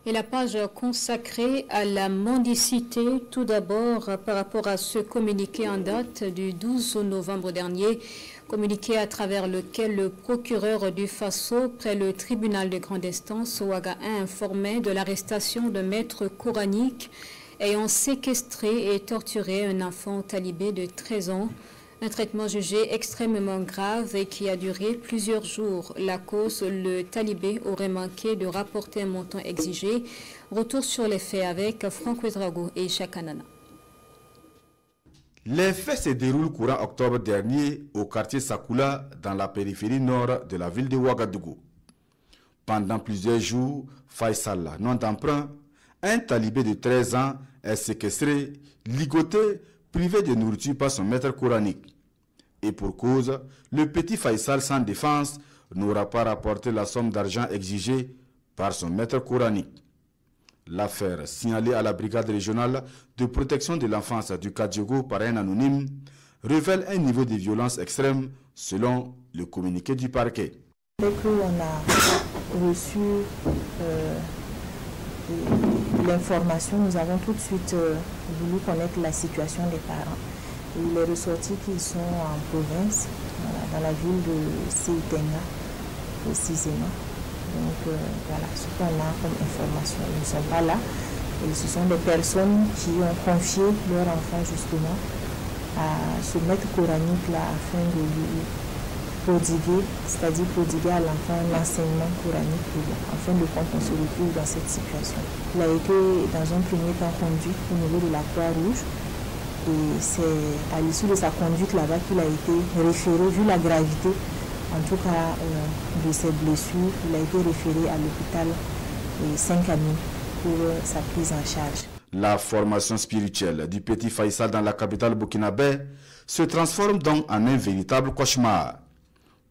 Et la page consacrée à la mendicité, tout d'abord par rapport à ce communiqué en date du 12 novembre dernier, communiqué à travers lequel le procureur du Faso, près le tribunal de grande instance Ouaga 1, informait de l'arrestation de maîtres coraniques ayant séquestré et torturé un enfant talibé de 13 ans. Un traitement jugé extrêmement grave et qui a duré plusieurs jours. La cause, le talibé aurait manqué de rapporter un montant exigé. Retour sur les faits avec Franck Ouedraogo et Chakanana. Les faits se déroulent courant octobre dernier au quartier Sakula, dans la périphérie nord de la ville de Ouagadougou. Pendant plusieurs jours, Faisal, nom d'emprunt, un talibé de 13 ans, est séquestré, ligoté, privé de nourriture par son maître coranique. Et pour cause, le petit Faisal sans défense n'aura pas rapporté la somme d'argent exigée par son maître coranique. L'affaire, signalée à la brigade régionale de protection de l'enfance du Kadiogo par un anonyme, révèle un niveau de violence extrême selon le communiqué du parquet. Dès qu'on a reçu l'information, nous avons tout de suite voulu connaître la situation des parents. Il est ressorti qu'ils sont en province, dans la ville de Seitenga, précisément. Donc voilà ce qu'on a comme information. Ils ne sont pas là. Et ce sont des personnes qui ont confié leur enfant justement à ce maître coranique-là afin de lui prodiguer, c'est-à-dire prodiguer à l'enfant l'enseignement coranique afin de qu'on se retrouve dans cette situation. Il a été dans un premier temps conduit au niveau de la Croix-Rouge et c'est à l'issue de sa conduite là-bas qu'il a été référé, vu la gravité en tout cas de ses blessures, il a été référé à l'hôpital Saint-Camille pour sa prise en charge. La formation spirituelle du petit Faisal dans la capitale burkinabé se transforme donc en un véritable cauchemar.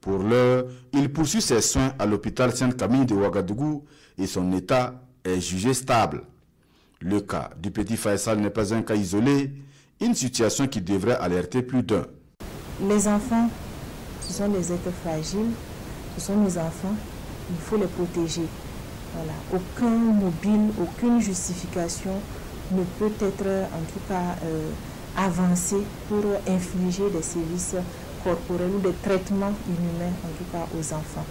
Pour l'heure, il poursuit ses soins à l'hôpital Saint-Camille de Ouagadougou et son état est jugé stable. Le cas du petit Faisal n'est pas un cas isolé, une situation qui devrait alerter plus d'un. Les enfants, ce sont des êtres fragiles, ce sont nos enfants, il faut les protéger. Voilà. Aucun mobile, aucune justification ne peut être en tout cas avancé pour infliger des services corporels ou des traitements inhumains en tout cas aux enfants.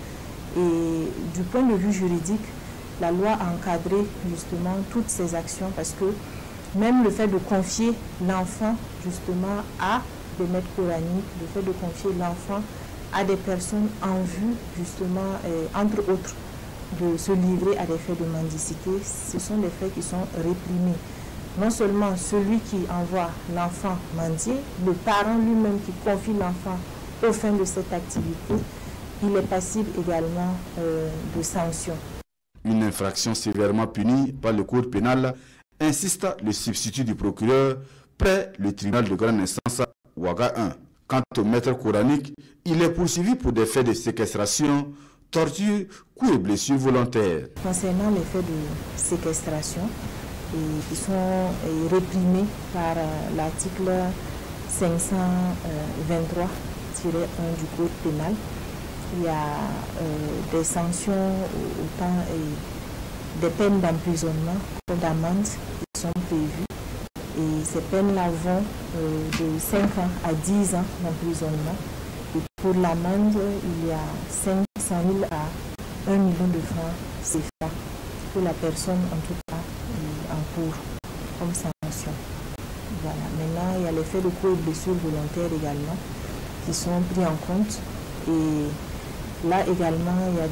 Et du point de vue juridique, la loi a encadré justement toutes ces actions parce que même le fait de confier l'enfant justement à des maîtres coraniques, le fait de confier l'enfant à des personnes en vue justement, entre autres, de se livrer à des faits de mendicité, ce sont des faits qui sont réprimés. Non seulement celui qui envoie l'enfant mendier, le parent lui-même qui confie l'enfant au fin de cette activité, il est passible également de sanctions. Une infraction sévèrement punie par le code pénal, insiste le substitut du procureur près le tribunal de grande instance Ouaga 1. Quant au maître coranique, il est poursuivi pour des faits de séquestration, torture, coups et blessures volontaires. Concernant les faits de séquestration, qui sont réprimés par l'article 523-1 du Code pénal. Il y a des sanctions, autant des peines d'emprisonnement, d'amende qui sont prévues. Et ces peines-là vont de 5 ans à 10 ans d'emprisonnement. Et pour l'amende, il y a 500 000 à 1 million de francs CFA que la personne en tout cas encourt comme sanction. Voilà. Maintenant, il y a les faits de coups et blessures volontaires également qui sont pris en compte. Et là également, il y a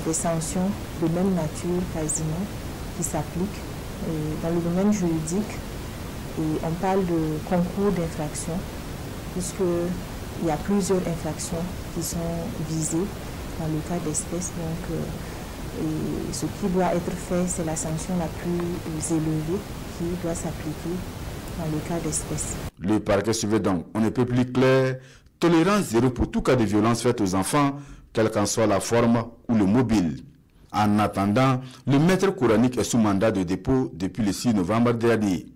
des sanctions de même nature quasiment qui s'appliquent dans le domaine juridique. Et on parle de concours d'infraction, puisqu'il y a plusieurs infractions qui sont visées dans le cas d'espèce. Donc, ce qui doit être fait, c'est la sanction la plus élevée qui doit s'appliquer dans le cas d'espèce. Le parquet suivait donc, on ne peut plus clair, tolérance zéro pour tout cas de violence faite aux enfants, quelle qu'en soit la forme ou le mobile. En attendant, le maître coranique est sous mandat de dépôt depuis le 6 novembre dernier.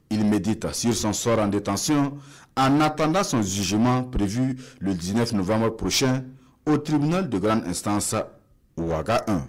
Il médite sur son sort en détention en attendant son jugement prévu le 19 novembre prochain au tribunal de grande instance Ouaga 1.